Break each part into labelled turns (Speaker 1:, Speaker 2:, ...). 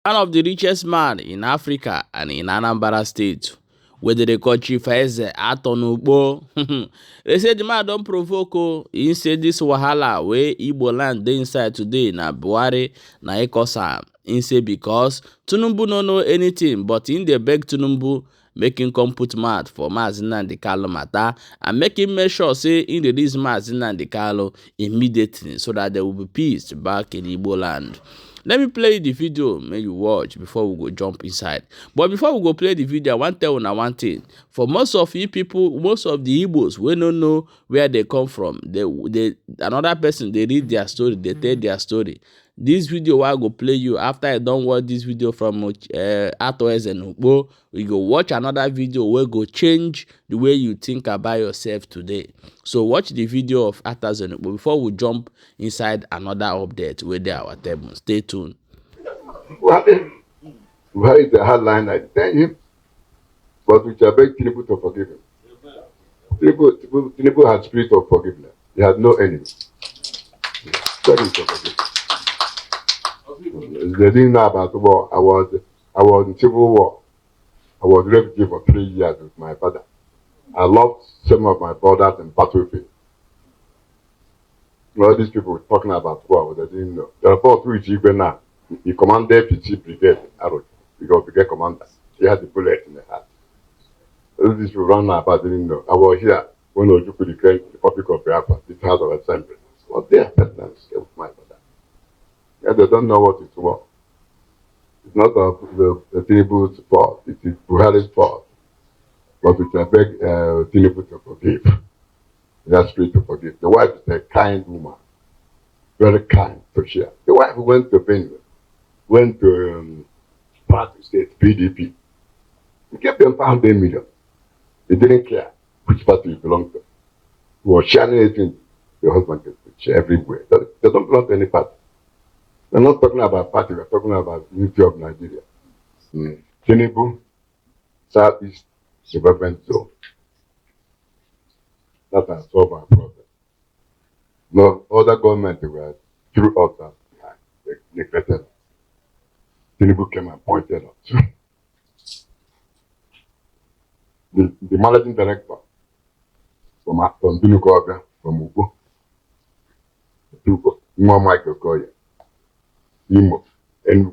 Speaker 1: One of the richest man in Africa and in Anambra State, wey dey call Chief Eze Ukpo. They say the man don provoke o. He say this wahala wey Igbo land dey inside today na Buhari na e cause am. He say because Tinubu no know anything, but him dey beg Tinubu make him come put mouth for Mazi Nnamdi Kanu matter and make him make sure say him release Mazi Nnamdi Kanu immediately so that there will be peace back in Igbo land. Let me play the video make you watch before we go jump inside. But before we go play the video, I want to tell una one thing. For most of you people, most of the Igbos we don't know where they come from. They another person, they read their story, they tell their story. This video I go play you after I don't watch this video from Rélease and Ukpo. We go watch another video where go change the way you think about yourself today. So watch the video of Rélease and Ukpo before we jump inside another update where they are our table. Stay tuned.
Speaker 2: Well, where is the hard line? I tell him, but we shall beg Tinubu to forgive him. Tinubu had spirit of forgiveness. He had no enemy. Beg him to forgive him. They didn't know about war. I was in civil war. I was refugee for 3 years with my father. I lost some of my brothers in battlefield. All these people were talking about war, they didn't know. The report which even now, he commanded PC Brigade Arrow, because brigade commander. He had the bullet in the heart. All these people run about didn't know. I was here when Ojukwu declared the Republic of Biafra, this House of Assembly. I was there, with my father. Yeah, they don't know what it's war. It's not the Tinubu's fault. It is Buhari's fault. But we can beg Tinubu to forgive. He has spirit to forgive. The wife is a kind woman. Very kind to share. The wife went to Benue, went to Party State, PDP. He gave them £100 million. He didn't care which party he belonged to. He was sharing anything the husband could share everywhere. They don't belong to any party. We're not talking about party, we're talking about unity of Nigeria. Tinubu, Southeast Development Zone. That has solved our problem. No other government were through us behind. They neglected us. Tinubu came and pointed us. The managing director from Binukoga, from Ukpo, Michael Koya, Imo, and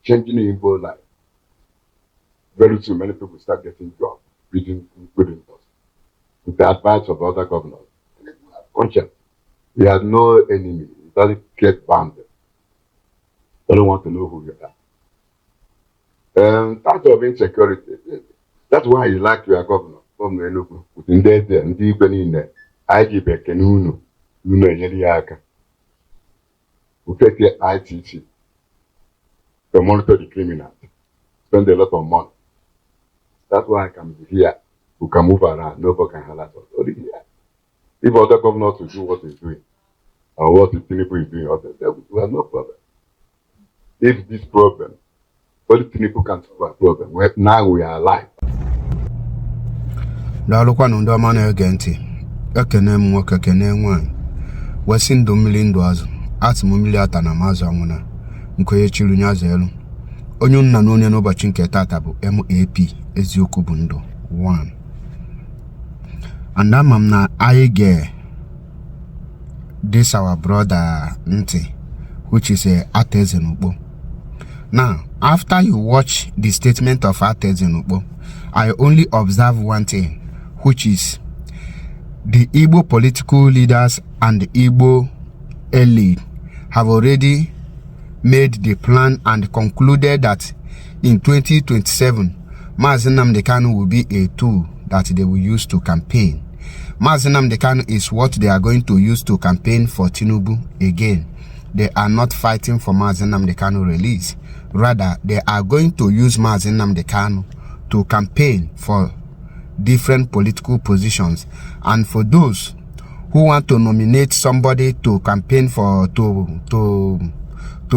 Speaker 2: changing the Igbo life. Very soon, many people start getting jobs, including us. With the advice of other governors. Conscious. He has no enemy. He doesn't get bounded. They don't want to know who you are. Part of insecurity. That's why you like your governor. Governor Enugu. Within there, and even in there, I give a Kenu, Yeriaka. We take the ITC to monitor the criminals. Spend a lot of money. That's why I can be here. We can move around. Nobody can harass us. Only here. If other governors will do what he's doing, or what the Tinubu is doing, we have no problem. If this problem, only Tinubu can solve our problem. Now we are alive.
Speaker 3: Daalụkwa ndo ọma na-ege ntị. Ekene m nwoke kene nwaanyị. Wesi ndụ mmiri ndụ azụ. Atị m mmiri ata na mazụ anwụna. Nkoye chilu nyaza elu. Onye nna na onye n'ụbọchị nke tata bụ MAP eziokwu bụ ndụ 1. And I'm na aige this our brother Nti, which is Rélease and Ukpo. Now, after you watch the statement of Rélease and Ukpo, I only observe one thing, which is the Igbo political leaders and the Igbo elite have already made the plan and concluded that in 2027, Mazi Nnamdi Kanu will be a tool that they will use to campaign. Mazi Nnamdi Kanu is what they are going to use to campaign for Tinubu again. They are not fighting for Mazi Nnamdi Kanu release. Rather, they are going to use Mazi Nnamdi Kanu to campaign for different political positions. And for those who want to nominate somebody to campaign for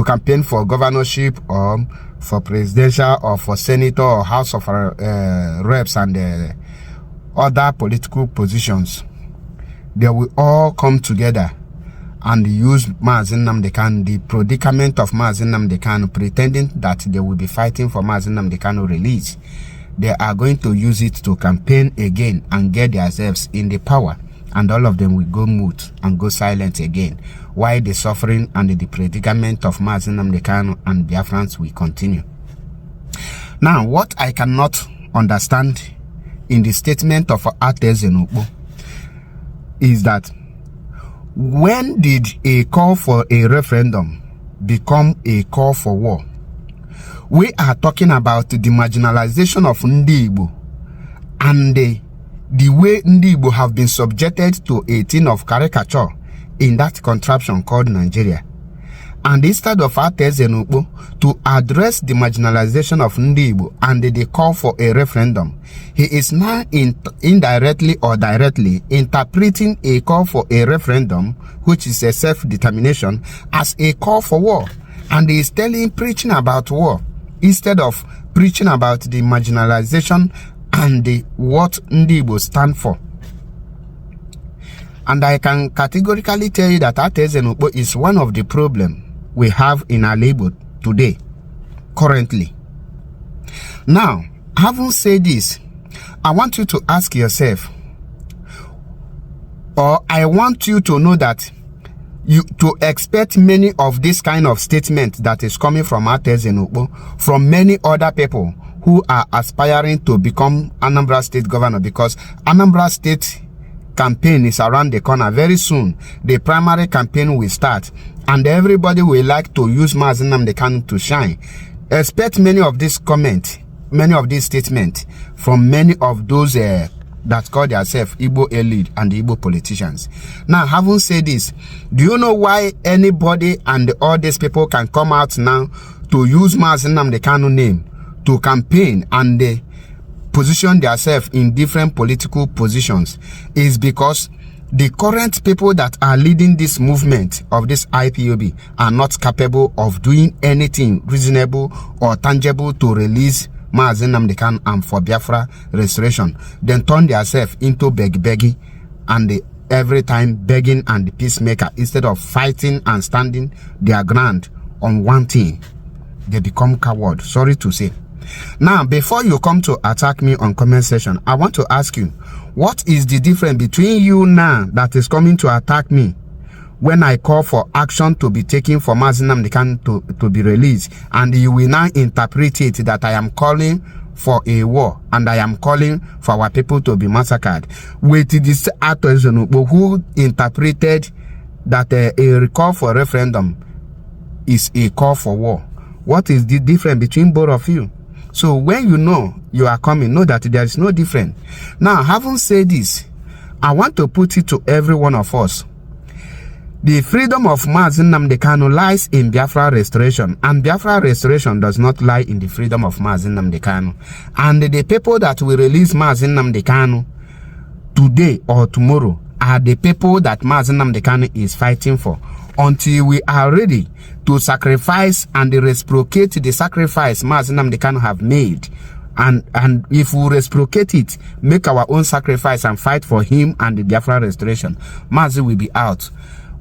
Speaker 3: campaign for governorship or for presidential or for senator or house of reps and other political positions, they will all come together and use Mazi Nnamdi Kanu, the predicament of Mazi Nnamdi Kanu, pretending that they will be fighting for Mazi Nnamdi Kanu release. They are going to use it to campaign again and get themselves in the power, and all of them will go mute and go silent again, while the suffering and the predicament of Mazi Nnamdi Kanu and Biafrans will continue. Now, what I cannot understand in the statement of Ateze Ukpo is that when did a call for a referendum become a call for war? We are talking about the marginalization of Ndi Igbo and the way Ndi Igbo have been subjected to a thing of caricature in that contraption called Nigeria. And instead of Ateze Ukpo to address the marginalization of Ndi Igbo and the call for a referendum, he is now indirectly or directly interpreting a call for a referendum, which is a self-determination, as a call for war. And he is preaching about war instead of preaching about the marginalization and what Ndi Igbo stand for. And I can categorically tell you that Ateze Ukpo is one of the problems we have in our labor today, currently. Now, having said this, I want you to ask yourself, or I want you to know that you to expect many of this kind of statement that is coming from Ateze Ukpo from many other people who are aspiring to become Anambra State governor, because Anambra State campaign is around the corner. Very soon the primary campaign will start, and everybody will like to use Mazi Nnamdi Kanu to shine. Expect many of these comments, many of these statements from many of those that call themselves Igbo elite and Igbo politicians. Now, having said this, do you know why anybody and all these people can come out now to use Mazi Nnamdi Kanu name to campaign and position themselves in different political positions? Is because the current people that are leading this movement of this IPOB are not capable of doing anything reasonable or tangible to release Mazi Nnamdi Kanu and for Biafra restoration. Then turn themselves into begging and every time begging and the peacemaker, instead of fighting and standing their ground on one thing. They become coward, sorry to say. Now, before you come to attack me on comment section, I want to ask you, what is the difference between you now that is coming to attack me when I call for action to be taken for Mazi Nnamdi Kanu to be released, and you will now interpret it that I am calling for a war and I am calling for our people to be massacred, with this Ateze Ukpo who interpreted that a call for referendum is a call for war? What is the difference between both of you? So when you know you are coming, know that there is no difference. Now, having said this, I want to put it to every one of us. The freedom of Mazi Nnamdi Kanu lies in Biafra restoration, and Biafra restoration does not lie in the freedom of Mazi Nnamdi Kanu. And the people that will release Mazi Nnamdi Kanu today or tomorrow are the people that Mazi Nnamdi Kanu is fighting for, until we are ready to sacrifice and reciprocate the sacrifice Mazi Nnamdi Kanu have made. And if we reciprocate it, make our own sacrifice and fight for him and the Biafra restoration, Mazi will be out.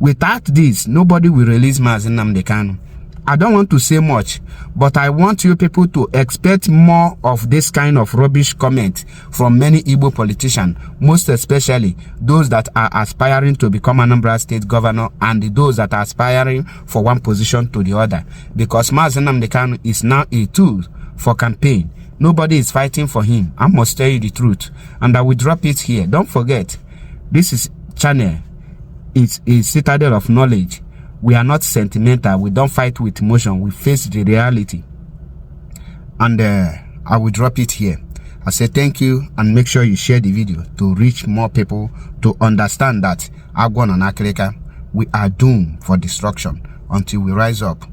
Speaker 3: Without this, nobody will release Mazi Nnamdi Kanu. I don't want to say much, but I want you people to expect more of this kind of rubbish comment from many Igbo politicians, most especially those that are aspiring to become Anambra State governor and those that are aspiring for one position to the other. Because Mazi Nnamdi Kanu is now a tool for campaign. Nobody is fighting for him. I must tell you the truth. And I will drop it here. Don't forget, this is channel. It's a citadel of knowledge. We are not sentimental. We don't fight with emotion. We face the reality. And I will drop it here. I say thank you, and make sure you share the video to reach more people to understand that Agwan and Akreka, we are doomed for destruction until we rise up.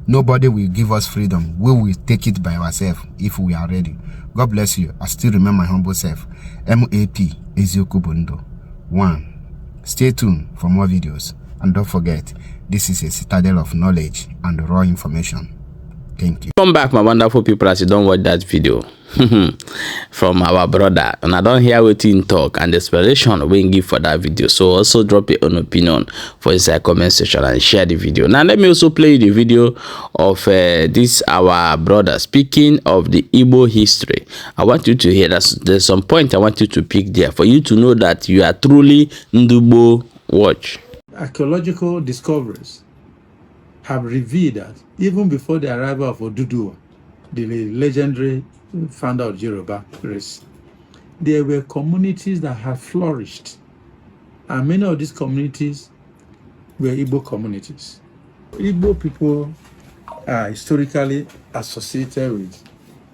Speaker 3: Nobody will give us freedom. We will take it by ourselves if we are ready. God bless you. I still remember my humble self. MAP Eziokubundo 1. Stay tuned for more videos. And don't forget, this is a citadel of knowledge and raw information. Thank you.
Speaker 1: Come back, my wonderful people, as you don't watch that video from our brother, and I don't hear what he talk and the explanation we give for that video. So also drop your own opinion for inside comment section and share the video. Now let me also play the video of this our brother speaking of the Igbo history. I want you to hear that there's some point I want you to pick there for you to know that you are truly Ndubo. Watch.
Speaker 4: Archaeological discoveries have revealed that even before the arrival of Oduduwa, the legendary founder of Yoruba race, there were communities that had flourished, and many of these communities were Igbo communities. Igbo people are historically associated with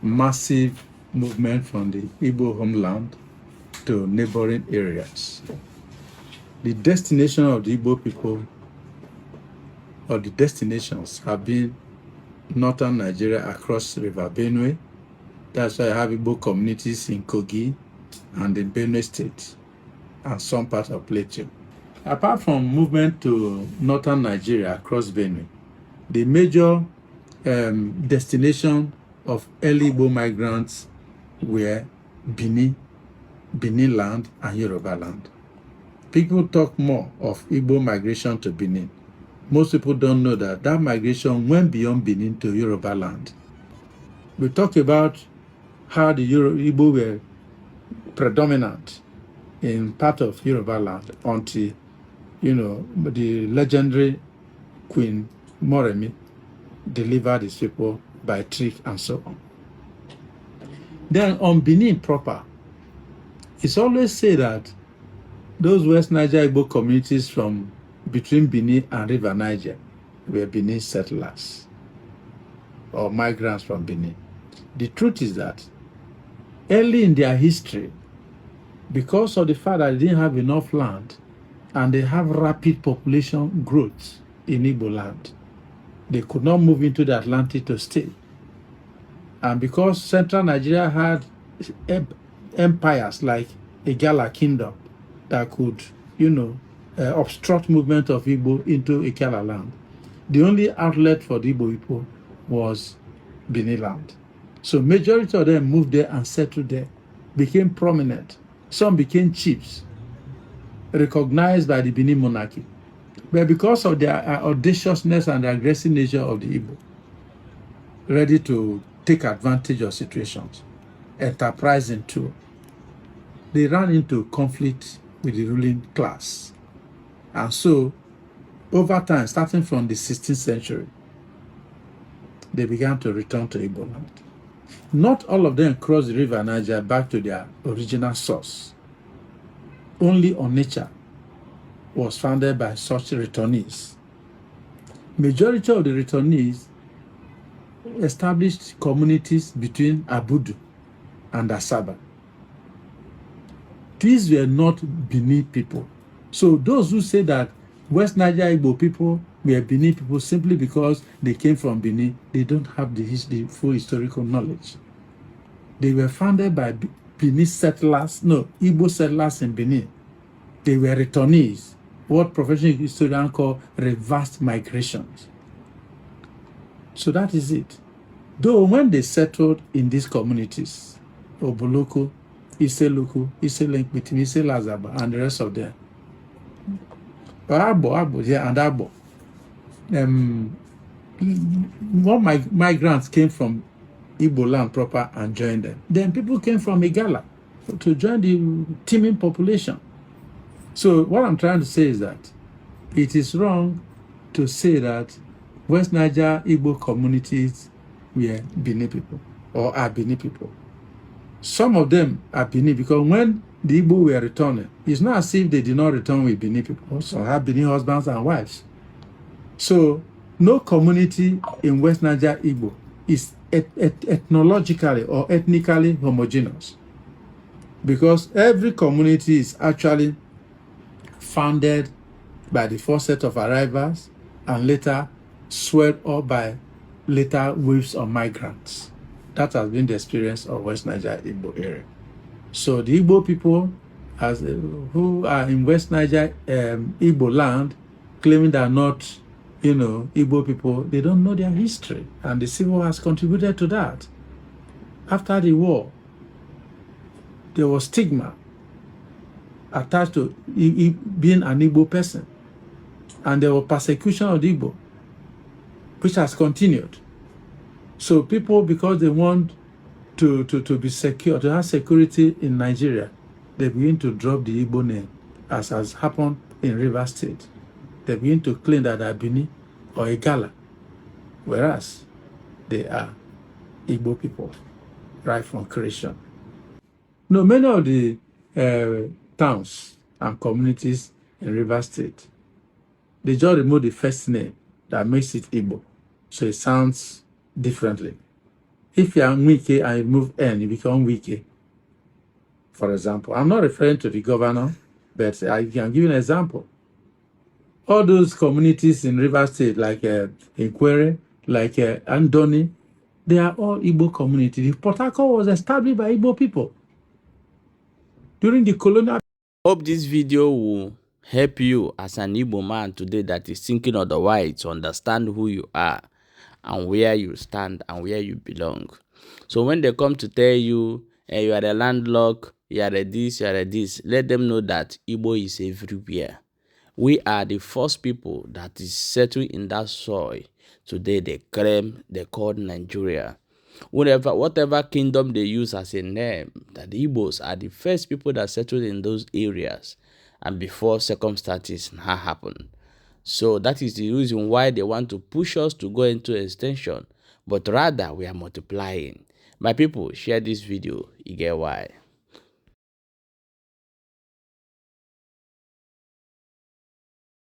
Speaker 4: massive movement from the Igbo homeland to neighboring areas. The destination of the Igbo people, or the destinations, have been northern Nigeria across River Benue. That's why I have Igbo communities in Kogi and in Benue State and some parts of Plateau. Apart from movement to northern Nigeria across Benue, the major destination of early Igbo migrants were Benin land and Yoruba land. People talk more of Igbo migration to Benin. Most people don't know that that migration went beyond Benin to Yoruba land. We talk about how the Igbo were predominant in part of Yoruba land until, the legendary Queen Moremi delivered his people by trick and so on. Then on Benin proper, it's always said that those West Niger Igbo communities from between Benin and River Niger were Benin settlers or migrants from Benin. The truth is that early in their history, because of the fact that they didn't have enough land and they have rapid population growth in Igbo land, they could not move into the Atlantic to stay. And because central Nigeria had empires like Igala Kingdom that could, obstruct movement of Igbo into Ikala land, the only outlet for the Igbo people was Benin land. So majority of them moved there and settled there, became prominent. Some became chiefs, recognized by the Benin monarchy. But because of their audaciousness and the aggressive nature of the Igbo, ready to take advantage of situations, enterprising too, they ran into conflict with the ruling class. And so, over time, starting from the 16th century, they began to return to Igbo land. Not all of them crossed the River Niger back to their original source. Only Onitsha was founded by such returnees. Majority of the returnees established communities between Abudu and Asaba. These were not Benin people. So those who say that West Niger Igbo people were Benin people simply because they came from Benin, they don't have the full historical knowledge. They were founded by Benin settlers, Igbo settlers in Benin. They were returnees, what professional historians call reversed migrations. So that is it. Though when they settled in these communities, Oboloko, Iseluku, Iselenkpiti, Iselazaba, and the rest of them, Abo, more migrants came from Igbo land proper and joined them. Then people came from Igala to join the teeming population. So what I'm trying to say is that it is wrong to say that West Niger Igbo communities were Benin people or are Benin people. Some of them are Benin because when the Igbo were returning, it's not as if they did not return with Benin people. Some have Benin husbands and wives. So no community in West Niger Igbo is ethnologically or ethnically homogeneous, because every community is actually founded by the first set of arrivals and later swelled up by later waves of migrants. That has been the experience of West Niger Igbo area. So the Igbo people who are in West Niger Igbo land, claiming they are not Igbo people, they don't know their history, and the Civil War has contributed to that. After the war, there was stigma attached to being an Igbo person, and there was persecution of the Igbo, which has continued. So people, because they want to be secure, to have security in Nigeria, they begin to drop the Igbo name, as has happened in Rivers State. They begin to claim that they're Bini or Igala, whereas they are Igbo people, right from creation. No, many of the towns and communities in Rivers State, they just remove the first name that makes it Igbo, so it sounds differently. If you are Wike and you remove N, you become Wike. For example, I'm not referring to the governor, but I can give you an example. All those communities in Rivers State, like Inquere, like Andoni, they are all Igbo communities. Port Harcourt was established by Igbo people during the colonial.
Speaker 1: Hope this video will help you as an Igbo man today that is thinking otherwise to understand who you are and where you stand and where you belong. So when they come to tell you, you are a landlocked, you are a this, you are a this, let them know that Igbo is everywhere. We are the first people that is settled in that soil. Today they claim they called Nigeria. Whatever kingdom they use as a name, that the Igbos are the first people that settled in those areas and before circumstances happened. So that is the reason why they want to push us to go into extension, but rather we are multiplying. My people, share this video, you get why.